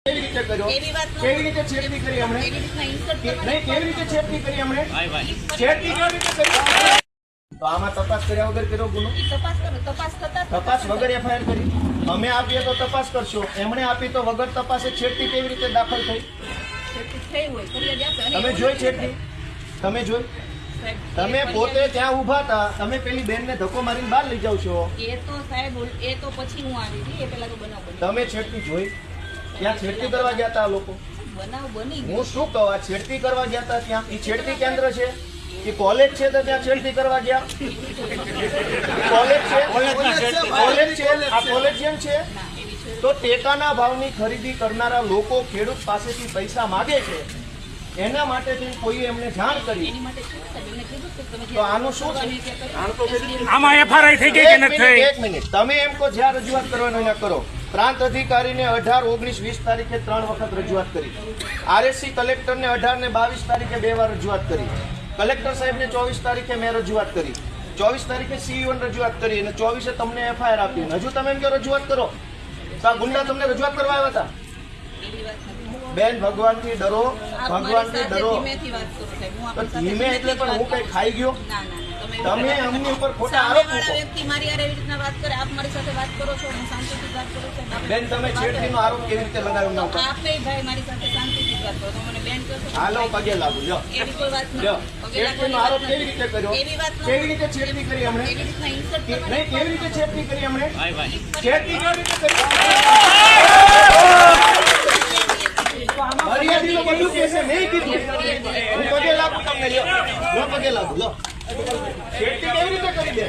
કેવી રીતે કર્યો? કેવી રીતે છેડતી કરી હમણે? નહીં, કેવી રીતે છેડતી કરી હમણે? છેડતી કેવી રીતે કરી? તો આમાં તપાસ કર્યા વગર કર્યો ગુનો? તપાસ વગર એફઆઈઆર કરી? અમે આપીએ તો તપાસ કરશો, એમણે આપી તો વગર તપાસે છેડતી કેવી રીતે દાખલ થઈ? તમે જોઈ છેડતી? તમે જોઈ? તમે પોતે ત્યાં ઉભા હતા, તમે પેલી બેન ને ધક્કો મારીને બહાર લઈ જાવ છો. એ તો સાહેબ, એ તો પછી હું આવી હતી, એ પેલા તો બનાવ બન્યો. તમે છેડતી જોઈ? ત્યાં છેડતી કરવા ગયા હતા લોકો? બનાવ બની. હું શું કહું, છેડતી કરવા ગયા હતા ત્યાં? એ છેડતી કેન્દ્ર છે? એ કોલેજ છે તો ત્યાં છેડતી કરવા ગયા? કોલેજ છે? કોલેજ છે? આ કોલેજિયન છે? તો ટેકાના ભાવની ખરીદી કરનારા લોકો ખેડૂત પાસેથી પૈસા માગે છે, એના માટે કોઈ એમને જાણ કરી. એની માટે શું સાહેબ, એમને કીધું કે તમે તો આનું શું છે? આમાં એફઆરઆઈ થઈ ગઈ કે નથી થઈ? એક મિનિટ, તમે એમ કહો જ્યાં રજૂઆત કરવાનો ત્યાં કરો. પ્રાંત અધિકારીને 18, 19, 20 તારીખે 3 વખત રજૂઆત કરી. આરએસસી કલેક્ટરને 18 ને 22 તારીખે 2 વાર રજૂઆત કરી. કલેક્ટર સાહેબને 24 તારીખે મેં રજૂઆત કરી. 24 તારીખે સીઈઓ ને રજૂઆત કરી અને 24 તમને એફઆઈઆર આપી. હજુ તમે એમ કહો રજૂઆત કરો તો આ ગુંડા તમને રજૂઆત કરવા આવ્યા હતા? બેન, ભગવાનથી ડરો, ભગવાનથી ડરો. ધીમે એટલે પણ હું કઈ ખાઈ ગયો? તમે અમની ઉપર ખોટા આરોપ મૂકો. વ્યક્તિ મારી હારે એવી રીતના વાત કરે, આપ મારી સાથે વાત કરો છો, હું શાંતિથી વાત કરું છું. બેન, તમે છેડતીનો આરોપ કેવી રીતે લગાવ્યો ના ઉપર? આપે ભાઈ મારી સાથે શાંતિથી વાત કરો, તો મને બેન કહો છો. હાલો, પગે લાગુ. લ્યો, એવી કોઈ વાત લ્યો. નથી. છેડતીનો આરોપ કેવી રીતે કર્યો? એવી વાત નથી. કેવી રીતે છેડતી કરી હમણે? એવી રીતના ઇન્સલ્ટ નહીં, કેવી રીતે છેડતી કરી હમણે? છેડતી કેવી રીતે કરી? મર્યાદિત બધું કહેશે, નહીં કીધું. હું પગે લાગુ તમને. લ્યો, પગે લાગુ. લો, છેડતી કેવી રીતે કરી દે?